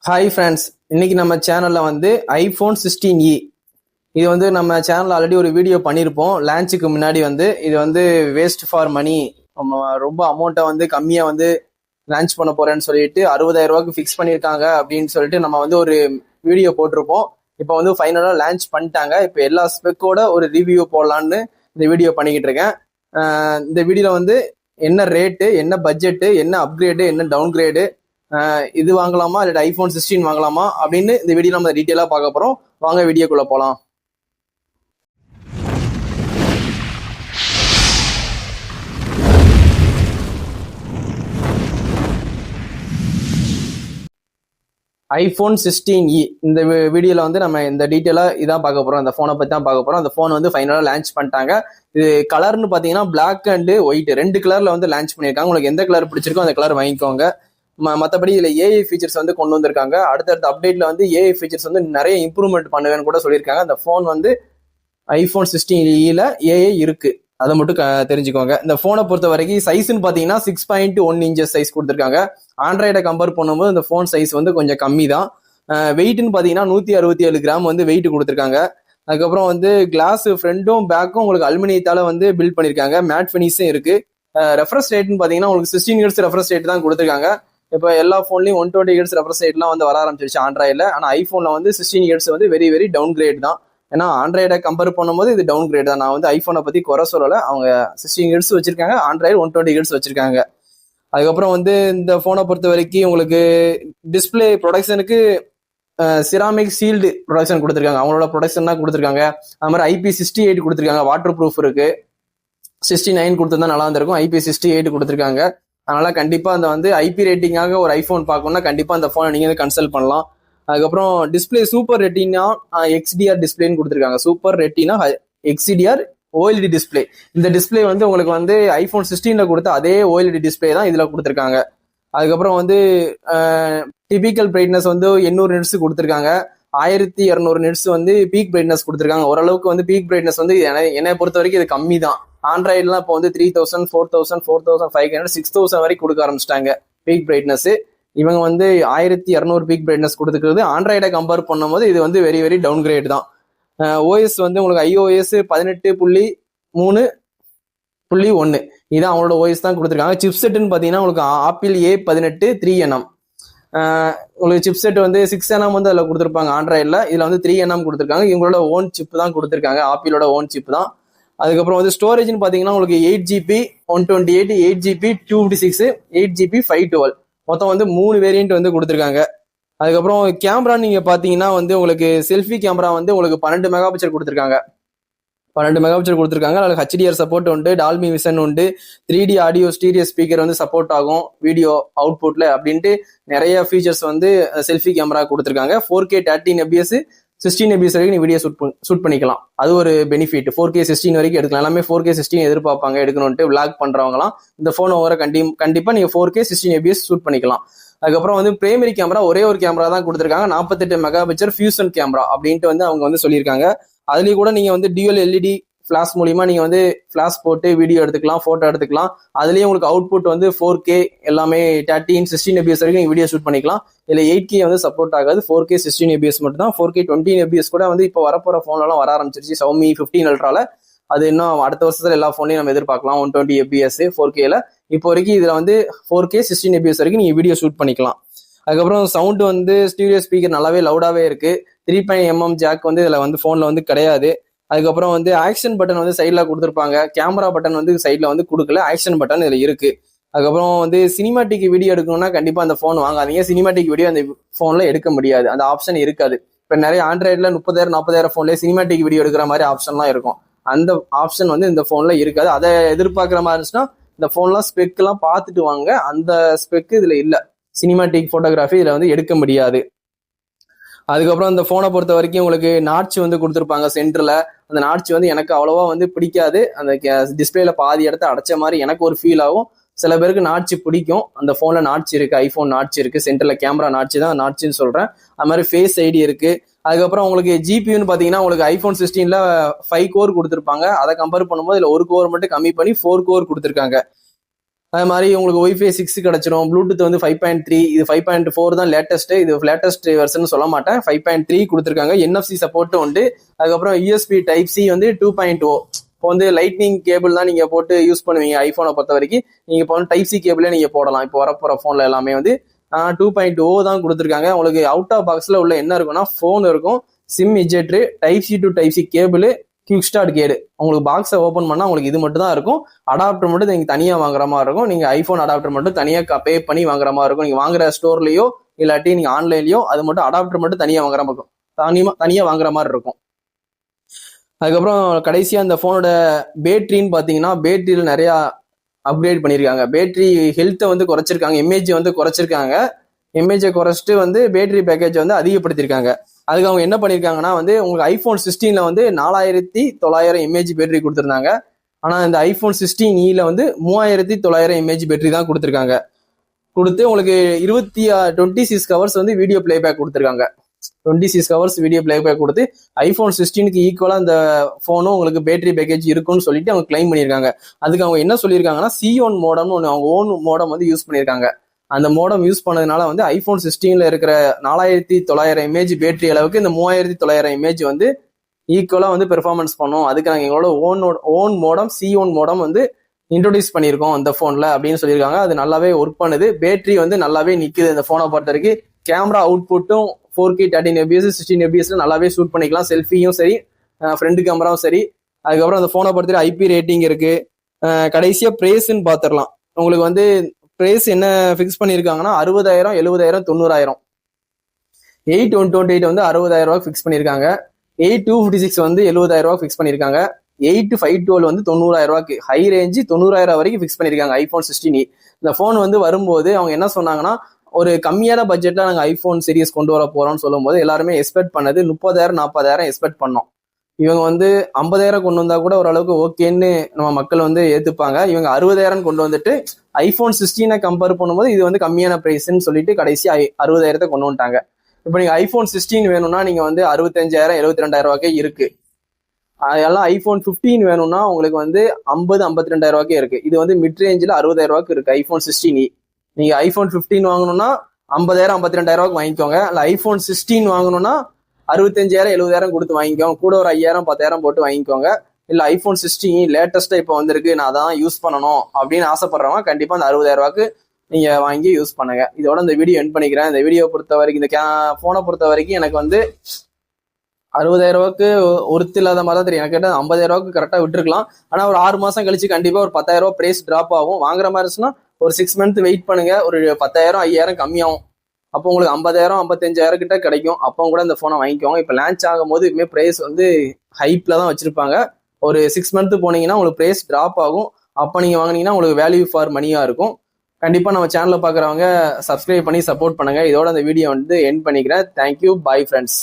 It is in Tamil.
ஹாய் ஃப்ரெண்ட்ஸ், இன்னைக்கு நம்ம சேனல்ல வந்து ஐஃபோன் 16E இது வந்து நம்ம சேனல்ல ஆல்ரெடி ஒரு வீடியோ பண்ணியிருப்போம். லான்ச்சுக்கு முன்னாடி வந்து இது வந்து வேஸ்ட் ஃபார் மணி, ரொம்ப அமௌண்ட்டை வந்து கம்மியா வந்து லான்ச் பண்ண போறேன்னு சொல்லிட்டு 60,000 ரூபாய்க்கு ஃபிக்ஸ் பண்ணியிருக்காங்க அப்படின்னு சொல்லிட்டு நம்ம வந்து ஒரு வீடியோ போட்டிருப்போம். இப்போ வந்து ஃபைனலா லான்ச் பண்ணிட்டாங்க. இப்போ எல்லா ஸ்பெக்கோட ஒரு ரிவ்யூ போடலான்னு இந்த வீடியோ பண்ணிக்கிட்டு இருக்கேன். இந்த வீடியோல வந்து என்ன ரேட்டு, என்ன பட்ஜெட்டு, என்ன அப்கிரேடு, என்ன டவுன் கிரேடு, இது வாங்கலாமா இல்லாட்டி ஐஃபோன் 16 வாங்கலாமா அப்படின்னு இந்த வீடியோ நம்ம டீட்டெயிலாக பார்க்க போறோம். வாங்க வீடியோக்குள்ள போகலாம். ஐஃபோன் 16E இந்த வீடியோல வந்து நம்ம இந்த டீட்டெயிலா இதான் பார்க்க போறோம். அந்த போனை பத்தி தான் பார்க்க போறோம். அந்த போன் வந்து ஃபைனலா லான்ச் பண்ணிட்டாங்க. இது கலர்னு பாத்தீங்கன்னா பிளாக் அண்ட் ஒயிட் ரெண்டு கலர்ல வந்து லான்ச் பண்ணியிருக்காங்க. உங்களுக்கு எந்த கலர் பிடிச்சிருக்கோ அந்த கலர் வாங்கிக்கோங்க. மற்றபடி இதுல ஏஐ ஃபீச்சர்ஸ் வந்து கொண்டு வந்திருக்காங்க. அடுத்தடுத்த அப்டேட்ல வந்து ஏஐ ஃபீச்சர்ஸ் வந்து நிறைய இம்ப்ரூவ்மெண்ட் பண்ணுவேன்னு கூட சொல்லியிருக்காங்க. அந்த போன் வந்து ஐஃபோன் 16E ஏஐ இருக்கு, அதை மட்டும் தெரிஞ்சுக்கோங்க. இந்த போனை பொறுத்த வரைக்கும் சைஸ்ன்னு பாத்தீங்கன்னா 6.1 இன்ச்சஸ் சைஸ் கொடுத்துருக்காங்க. ஆண்ட்ராய்டை கம்பேர் பண்ணும்போது இந்த போன் சைஸ் வந்து கொஞ்சம் கம்மி தான். வெயிட்னு பாத்தீங்கன்னா 167 கிராம் வந்து வெயிட் கொடுத்துருக்காங்க. அதுக்கப்புறம் வந்து கிளாஸ் ஃப்ரண்டும் பேக்கும் உங்களுக்கு அலுமினியத்தால வந்து பில்ட் பண்ணிருக்காங்க. மேட் ஃபினிஷும் இருக்கு. ரெஃப்ரெஷ் ரேட்னு பாத்தீங்கன்னா உங்களுக்கு 16 ஹெர்ட்ஸ் ரெஃப்ரெஷ் ரேட் தான் கொடுத்துருக்காங்க. இப்போ எல்லா போன்லயும் 120 ஹெர்ட்ஸ் ரெஃப்ரெஷ் ரேட்லாம் வந்து வர ஆரம்பிச்சிருச்சு ஆண்ட்ராய்டில். ஆனால் ஐஃபோன்ல வந்து 16 ஹெர்ட்ஸ் வந்து வெரி வெரி டவுன் கிரேட் தான். ஏன்னா ஆண்ட்ராய்டை கம்பேர் பண்ணும்போது இது டவுன் கிரேட் தான். நான் வந்து ஐஃபோனை பத்தி குறை சொல்லலை. அவங்க 16 ஹெர்ட்ஸ் வச்சிருக்காங்க, ஆண்ட்ராய்டு 120 ஹெர்ட்ஸ் வச்சிருக்காங்க. அதுக்கப்புறம் வந்து இந்த போனை பொறுத்த வரைக்கும் உங்களுக்கு டிஸ்பிளே ப்ரொடக்ஷனுக்கு சிராமிக் சீல்டு ப்ரொடக்ஷன் கொடுத்துருக்காங்க. அவங்களோட ப்ரொடக்ஷன் தான் கொடுத்துருக்காங்க. அது மாதிரி IP68 கொடுத்துருக்காங்க. வாட்டர் ப்ரூஃப் இருக்கு. 69 கொடுத்துருந்தா நல்லா இருந்திருக்கும். IP68 கொடுத்துருக்காங்க. அதனால கண்டிப்பா அந்த வந்து ஐபி ரேட்டிங்காக ஒரு ஐபோன் பார்க்கணும்னா கண்டிப்பா அந்த போனை நீங்க வந்து கன்சல்ட் பண்ணலாம். அதுக்கப்புறம் டிஸ்பிளே சூப்பர் ரெட்டினா XDR டிஸ்பிளேன்னு கொடுத்துருக்காங்க. Super retina XDR OLED display. இந்த டிஸ்பிளே வந்து உங்களுக்கு வந்து ஐபோன் 16 கொடுத்த அதே OLED டிஸ்பிளே தான் இதுல கொடுத்துருக்காங்க. அதுக்கப்புறம் வந்து டிபிக்கல் பிரைட்னஸ் வந்து 800 நிட்ஸ் கொடுத்துருக்காங்க. 1200 நிட்ஸ் வந்து பீக் பிரைட்னஸ் கொடுத்துருக்காங்க. ஓரளவுக்கு வந்து பீக் பிரைட்னஸ் வந்து என்னை பொறுத்த வரைக்கும் இது கம்மி தான். ஆண்ட்ராய்டுலாம் இப்போ வந்து 3000, 4000, 4500, 6000 வரைக்கும் கொடுக்க ஆரம்பிச்சிட்டாங்க பீக் பிரைட்னஸ். இவங்க வந்து 1200 பீக் பிரைட்னஸ் கொடுத்துக்கிறது. ஆண்ட்ராய்டை கம்பேர் பண்ணும்போது இது வந்து வெரி வெரி டவுன் கிரேட் தான். ஓஎஸ் வந்து உங்களுக்கு iOS 18.3.1 இதான் அவங்களோட ஓஎஸ் தான் கொடுத்துருக்காங்க. சிப்செட்னு பார்த்தீங்கன்னா உங்களுக்கு ஆப்பிள் A18 3nm. உங்களுக்கு சிப்செட் வந்து 6nm வந்து அதில் கொடுத்துருப்பாங்க ஆண்ட்ராய்டில். இதில் வந்து 3nm கொடுத்துருக்காங்க. இவங்களோட ஓன் சிப் தான் கொடுத்துருக்காங்க, ஆப்பிளோட ஓன் சிப் தான். அதுக்கப்புறம் வந்து ஸ்டோரேஜ்னு பார்த்தீங்கன்னா உங்களுக்கு 8GB 128, 8GB 256, 8GB 512 மொத்தம் வந்து 3 வேரியன்ட் வந்து கொடுத்துருக்காங்க. அதுக்கப்புறம் கேமரா நீங்க பாத்தீங்கன்னா வந்து உங்களுக்கு செல்ஃபி கேமரா வந்து உங்களுக்கு 12 மெகா பிக்சல் கொடுத்துருக்காங்க. 12 மெகா பிக்சல் கொடுத்துருக்காங்க. அதுக்கு HDR சப்போர்ட் உண்டு, டால்பி விஷன் உண்டு, 3D ஆடியோ ஸ்டீரியோ ஸ்பீக்கர் வந்து சப்போர்ட் ஆகும் வீடியோ அவுட்புட்ல அப்படின்ட்டு நிறைய ஃபீச்சர்ஸ் வந்து செல்ஃபி கேமரா கொடுத்துருக்காங்க. 4K 13 fps 16 fps வரைக்கும் நீ வீடியோ ஷூட் பண்ணிக்கலாம். அது ஒரு பெனிஃபிட். 4K 16 வரைக்கும் எடுக்கலாம். எல்லாமே 4K 16 எதிர்பார்ப்பாங்க எடுக்கணும்ட்டு விளாக் பண்றவங்களாம் இந்த போன் ஓவர கண்டிப்பா நீங்க 4K 16 fps ஷூட் பண்ணிக்கலாம். அதுக்கப்புறம் வந்து பிரைமரி கேமரா ஒரே ஒரு கேமரா தான் கொடுத்துருக்காங்க. 48 மெகா பிக்சல் ஃபியூஷன் கேமரா அப்படின்ட்டு வந்து அவங்க வந்து சொல்லியிருக்காங்க. அதுலயும் கூட நீங்க வந்து டியூவல் LED ஃபிளாஷ் மூலியமா நீங்க வந்து ஃபிளாஷ் போட்டு வீடியோ எடுத்துக்கலாம், போட்டோ எடுத்துக்கலாம். அதுலயும் உங்களுக்கு அவுட்புட் வந்து 4K எல்லாமே 13, 16 fps வரைக்கும் வீடியோ ஷூட் பண்ணிக்கலாம். இதுல 8K வந்து சப்போர்ட் ஆகாது. 4K 16 fps மட்டும் தான். 4K 20 fps கூட வந்து இப்போ வரப்போற போன்லாம் வர ஆரம்பிச்சிருச்சு. Xiaomi 15 Ultraல அது இன்னும் அடுத்த வருஷத்துல எல்லா போன்லயும் நம்ம எதிர்பார்க்கலாம் 120 fps 4Kல. இப்போ வரைக்கும் இதுல வந்து 4K 16 fps வரைக்கும் நீங்க வீடியோ ஷூட் பண்ணிக்கலாம். அதுக்கப்புறம் சவுண்ட் வந்து ஸ்டீரியோ ஸ்பீக்கர் நல்லாவே லவுடாவே இருக்கு. 3.mm ஜாக் வந்து இதுல வந்து போன்ல வந்து கிடையாது. அதுக்கப்புறம் வந்து ஆக்ஷன் பட்டன் வந்து சைட்ல கொடுத்துருப்பாங்க. கேமரா பட்டன் வந்து சைட்ல வந்து கொடுக்கல, ஆக்ஷன் பட்டன் இதுல இருக்கு. அதுக்கப்புறம் வந்து சினிமாட்டிக் வீடியோ எடுக்கணும்னா கண்டிப்பா அந்த போன் வாங்காதீங்க. சினிமாட்டிக் வீடியோ அந்த போன்ல எடுக்க முடியாது, அந்த ஆப்ஷன் இருக்காது. இப்ப நிறைய ஆண்ட்ராய்டுல 30,000 40,000 போன்ல சினிமாட்டிக் வீடியோ எடுக்கிற மாதிரி ஆப்ஷன்லாம் இருக்கும். அந்த ஆப்ஷன் வந்து இந்த போன்ல இருக்காது. அதை எதிர்பார்க்கிற மாதிரி இருந்துச்சுன்னா இந்த போன்லாம் ஸ்பெக் எல்லாம் பார்த்துட்டு வாங்க. அந்த ஸ்பெக் இதுல இல்ல. சினிமாட்டிக் போட்டோகிராஃபி இதுல வந்து எடுக்க முடியாது. அதுக்கப்புறம் இந்த போனை பொறுத்த வரைக்கும் உங்களுக்கு நாட்ச் வந்து கொடுத்துருப்பாங்க சென்டர்ல. அந்த நாட்ச் வந்து எனக்கு அவ்வளவா வந்து பிடிக்காது. அந்த டிஸ்பிளேல பாதி இடத்த அடைச்ச மாதிரி எனக்கு ஒரு ஃபீல் ஆகும். சில பேருக்கு நாட்ச் பிடிக்கும். அந்த போன்ல நாட்ச் இருக்கு, ஐபோன் நாட்ச் இருக்கு. சென்டர்ல கேமரா நாட்ச் தான் நாட்ச்னு சொல்றேன். அது மாதிரி ஃபேஸ் ஐடி இருக்கு. அதுக்கப்புறம் உங்களுக்கு ஜிபியூன்னு பாத்தீங்கன்னா உங்களுக்கு ஐபோன் 16ல 5 கோர் கொடுத்துருப்பாங்க. அதை கம்பேர் பண்ணும்போது இதுல ஒரு கோர் மட்டும் கம்மி பண்ணி 4 கோர் கொடுத்துருக்காங்க. அது மாதிரி உங்களுக்கு ஒய்ஃபை 6 கிடைச்சிரும். ப்ளூடூத் வந்து 5.3, இது 5.4 தான் லேட்டஸ்ட். இது லேட்டஸ்ட் வெர்ஷன் சொல்ல மாட்டேன். 5.3 கொடுத்துருக்காங்க. NFC சப்போர்ட்டும் உண்டு. அதுக்கப்புறம் USB டைப் சி வந்து 2.0. இப்போ வந்து லைட்னிங் கேபிள் தான் நீங்க போட்டு யூஸ் பண்ணுவீங்க ஐபோனை பொறுத்த வரைக்கும். நீங்க இப்போ வந்து டைப் சி கேபிளே நீங்க போடலாம். இப்போ வரப்போற போன்ல எல்லாமே வந்து 2.0 தான் கொடுத்துருக்காங்க. உங்களுக்கு அவுட் ஆஃப் பாக்ஸ்ல உள்ள என்ன இருக்கும்னா ஃபோன் இருக்கும், sim ejector, type C to type C cable, quick start கேடு. உங்களுக்கு பாக்ஸை ஓப்பன் பண்ணா உங்களுக்கு இது மட்டும் தான் இருக்கும். அடாப்டர் மட்டும் நீங்க தனியா வாங்குற மாதிரி இருக்கும். நீங்க ஐபோன் அடாப்டர் மட்டும் தனியா பே பண்ணி வாங்குற மாதிரி இருக்கும். நீங்க வாங்குற ஸ்டோர்லயோ இல்லாட்டி நீங்க ஆன்லைன்லயோ அது மட்டும் அடாப்டர் மட்டும் தனியா வாங்குற மாதிரி இருக்கும். தனியா வாங்குற மாதிரி இருக்கும். அதுக்கப்புறம் கடைசியா இந்த போனோட பேட்டரின்னு பாத்தீங்கன்னா பேட்டரியில நிறைய அப்கிரேட் பண்ணியிருக்காங்க. பேட்டரி ஹெல்த்தை வந்து குறைச்சிருக்காங்க, எம்ஏஜி வந்து குறைச்சிருக்காங்க. எம்ஏஜை குறைச்சிட்டு வந்து பேட்டரி பேக்கேஜ் வந்து அதிகப்படுத்திருக்காங்க. அதுக்கு அவங்க என்ன பண்ணியிருக்காங்கன்னா வந்து உங்களுக்கு ஐபோன் 16ல வந்து 4900 எம்ஏஜி பேட்டரி கொடுத்துருந்தாங்க. ஆனால் இந்த ஐபோன் 16E வந்து 3900 எம்ஏஜி பேட்டரி தான் கொடுத்துருக்காங்க. கொடுத்து உங்களுக்கு 26 ஹவர்ஸ் வந்து வீடியோ பிளேபேக் கொடுத்துருக்காங்க. 26 ஹவர்ஸ் வீடியோ பிளேபேக் கொடுத்து ஐபோன் 16க்கு ஈக்குவலா இந்த போனும் உங்களுக்கு பேட்டரி பேக்கேஜ் இருக்குன்னு சொல்லிட்டு அவங்க கிளைம் பண்ணியிருக்காங்க. அதுக்கு அவங்க என்ன சொல்லியிருக்காங்கன்னா C1 மோடம்னு ஒன்று அவங்க ஓன் மோடம் வந்து யூஸ் பண்ணியிருக்காங்க. அந்த மோடம் யூஸ் பண்ணதுனால வந்து ஐபோன் 16ல இருக்கிற 4900 எம்ஏஜி பேட்டரி அளவுக்கு இந்த 3900 எம்ஏஜி வந்து ஈக்குவலா வந்து பெர்ஃபார்மன்ஸ் பண்ணும். அதுக்கு நாங்கள் எங்களோட ஓன் மோடம் C1 மோடம் வந்து இன்ட்ரோடியூஸ் பண்ணியிருக்கோம் அந்த போன்ல அப்படின்னு சொல்லியிருக்காங்க. அது நல்லாவே ஒர்க் பண்ணுது. பேட்டரி வந்து நல்லாவே நிக்குது இந்த போனை பொறுத்த வரைக்கும். கேமரா அவுட்புட்டும் 4K 13 fps 16 fps நல்லாவே ஷூட் பண்ணிக்கலாம். செல்ஃபியும் சரி, ஃப்ரண்ட் கேமராவும் சரி. அதுக்கப்புறம் அந்த போனை பொறுத்த வரைக்கும் IP ரேட்டிங் இருக்கு. கடைசியா பிரைஸ்ன்னு பாத்திரலாம். உங்களுக்கு வந்து பிரைஸ் என்ன ஃபிக்ஸ் பண்ணியிருக்காங்கன்னா 60,000, 70,000, 90,000. 8,128 வந்து 60,000 ரூபாய் ஃபிக்ஸ் பண்ணியிருக்காங்க. 8,256 வந்து 70,000 ரூபாய் ஃபிக்ஸ் பண்ணியிருக்காங்க. 8,512 வந்து 90,000 ரூபாய்க்கு ஹை ரேஞ்சு 90,000 வரைக்கும் ஃபிக்ஸ் பண்ணியிருக்காங்க ஐபோன் 16. இந்த போன் வந்து வரும்போது அவங்க என்ன சொன்னாங்கன்னா ஒரு கம்மியான பட்ஜெட்ல நாங்கள் ஐபோன் சீரிஸ் கொண்டு வர போறோம்னு சொல்லும் போது எல்லாருமே எக்ஸ்பெக்ட் பண்ணது 30,000, 40,000 எக்ஸ்பெக்ட் பண்ணோம். இவங்க வந்து 50,000 கொண்டு வந்தா கூட ஓரளவுக்கு ஓகேன்னு நம்ம மக்கள் வந்து ஏத்துப்பாங்க. இவங்க 60,000 கொண்டு வந்துட்டு ஐபோன் 16 கம்பேர் பண்ணும்போது இது வந்து கம்மியான பிரைஸ்ன்னு சொல்லிட்டு கடைசி 60,000 கொண்டு வந்துட்டாங்க. இப்போ நீங்க ஐபோன் 16 வேணும்னா நீங்க வந்து 65,000, 72,000 ரூபாய்க்கே இருக்கு. அதெல்லாம் ஐபோன் 15 வேணும்னா உங்களுக்கு வந்து 50, 52,000 ரூபாய்க்கே இருக்கு. இது வந்து மிட் ரேஞ்சில் 60,000 ரூபாய்க்கு இருக்கு ஐபோன் 16. நீங்க ஐபோன் 15 வாங்கணும்னா 50,000, 52,000 ரூபாய்க்கு வாங்கிக்கோங்க. இல்லை ஐபோன் 16 வாங்கணும்னா 65,000, 70,000 கொடுத்து வாங்கிக்கோங்க. கூட ஒரு 5,000, 10,000 போட்டு வாங்கிக்கோங்க. இல்லை ஐபோன் 16 லேட்டஸ்டா இப்போ வந்திருக்கு, நான் அதான் யூஸ் பண்ணணும் அப்படின்னு ஆசைப்படுறவங்க கண்டிப்பா அந்த 60,000 ரூபாய்க்கு நீங்க வாங்கி யூஸ் பண்ணுங்க. இதோட இந்த வீடியோ எண்ட் பண்ணிக்கிறேன். இந்த வீடியோ பொறுத்த வரைக்கும் இந்த போனை பொறுத்த வரைக்கும் எனக்கு வந்து 60,000 ரூபாய்க்கு ஒருத்து இல்லாத மாதிரி தான் தெரியும். எனக்கு கேட்டால் 50,000 ரூபாய்க்கு கரெக்டாக விட்டுருக்கலாம். ஆனால் ஒரு 6 மாசம் கழிச்சு கண்டிப்பா ஒரு 10,000 ரூபாய் பிரைஸ் டிராப் ஆகும். வாங்குற மாதிரி இருந்துச்சுன்னா ஒரு 6 மந்த் வெயிட் பண்ணுங்க. ஒரு 10,000, 5,000 கம்மியாகும். அப்போ உங்களுக்கு 50,000, 55,000 கிட்ட கிடைக்கும். அப்போ கூட இந்த போனை வாங்கிக்கோங்க. இப்போ லான்ச் ஆகும் போது இதுமே பிரைஸ் வந்து ஹைப்ல தான் வச்சிருப்பாங்க. ஒரு 6 மந்த் போனீங்கன்னா உங்களுக்கு பிரைஸ் டிராப் ஆகும். அப்போ நீங்க வாங்கினீங்கன்னா உங்களுக்கு வேல்யூ ஃபார் மணியா இருக்கும். கண்டிப்பா நம்ம சேனலை பாக்குறவங்க சப்ஸ்கிரைப் பண்ணி சப்போர்ட் பண்ணுங்க. இதோட அந்த வீடியோ வந்து எண்ட் பண்ணிக்கிறேன். Thank you, bye friends.